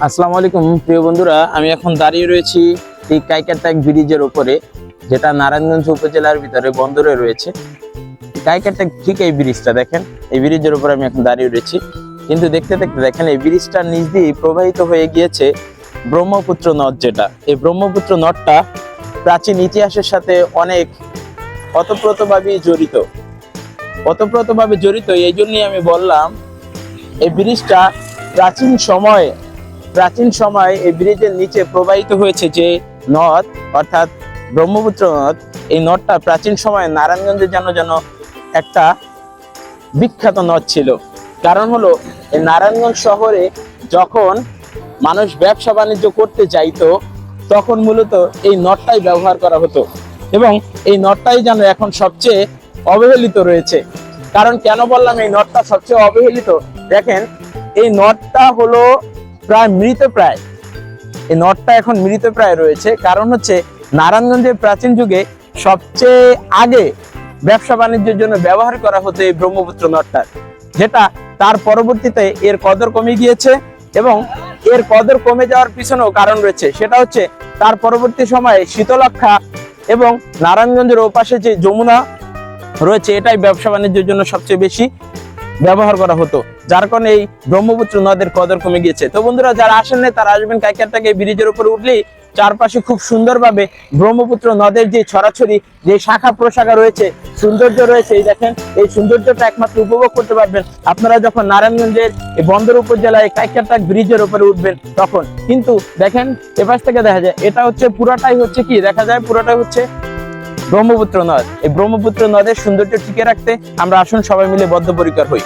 আসসালামু আলাইকুম প্রিয় বন্ধুরা, আমি এখন দাঁড়িয়ে রয়েছি এই কাইকারটাক ব্রিজের উপরে, যেটা নারায়ণগঞ্জ উপজেলার ভিতরে বন্দরে রয়েছে। কাইকারটাক ঠিক এই ব্রিজটা দেখেন, এই ব্রিজের উপরে আমি এখন দাঁড়িয়ে রয়েছি। কিন্তু দেখতে দেখতে দেখেন এই ব্রিজটার নিচ দিয়ে প্রবাহিত হয়ে গিয়েছে ব্রহ্মপুত্র নদ। যেটা এই ব্রহ্মপুত্র নদটা প্রাচীন ইতিহাসের সাথে অনেক ওতপ্রোতভাবে জড়িত। এই জন্যই আমি বললাম এই ব্রিজটা প্রাচীন সময়ে এই ব্রিজের নিচে প্রবাহিত হয়েছে যে নদ, অর্থাৎ ব্রহ্মপুত্র নদ। এই নদটা প্রাচীন সময়ে নারায়ণগঞ্জে যেন একটা বিখ্যাত নদ ছিল। কারণ হলো এই নারায়ণগঞ্জ শহরে যখন মানুষ ব্যবসা বাণিজ্য করতে চাইতো, তখন মূলত এই নদটাই ব্যবহার করা হতো এবং এই নদটাই যেন এখন সবচেয়ে অবহেলিত রয়েছে। কারণ কেন বললাম এই নদটা সবচেয়ে অবহেলিত? দেখেন, এই নদটা হলো প্রায় মৃতপ্রায়। এই নদটা এখন মৃতপ্রায় রয়েছে। কারণ হচ্ছে নারায়ণগঞ্জের প্রাচীন যুগে সবচেয়ে আগে ব্যবসা বাণিজ্যের জন্য ব্যবহার করা হতো এই ব্রহ্মপুত্র নদটা, যেটা তার পরবর্তীতে এর কদর কমে গিয়েছে। এবং এর কদর কমে যাওয়ার পিছনেও কারণ রয়েছে। সেটা হচ্ছে তার পরবর্তী সময়ে শীতলক্ষা এবং নারায়ণগঞ্জের ওপাশে যে যমুনা রয়েছে, এটাই ব্যবসা বাণিজ্যের জন্য সবচেয়ে বেশি ব্যবহার করা হতো, যার কারণে এই ব্রহ্মপুত্র নদের কদর কমে গিয়েছে। তো বন্ধুরা, যারা আসেন না তারা আসবেন কাইকারটাক ব্রিজের উপরে উঠলেই চারপাশে খুব সুন্দরভাবে ব্রহ্মপুত্র নদের যে ছড়াছড়ি, যে শাখা প্রশাখা রয়েছে, সৌন্দর্য রয়েছে, এই দেখেন এই সৌন্দর্যটা একমাত্র উপভোগ করতে পারবেন আপনারা যখন নারায়ণগঞ্জের এই বন্দর উপজেলায় কাইকারটাক ব্রিজের উপরে উঠবেন তখন। কিন্তু দেখেন এপাশ থেকে দেখা যায় এটা হচ্ছে পুরাটাই হচ্ছে কি দেখা যায়, পুরাটাই হচ্ছে ব্রহ্মপুত্র নদ। এই ব্রহ্মপুত্র নদের সৌন্দর্য টিকে রাখতে আমরা আসুন সবাই মিলে বদ্ধপরিকর হই।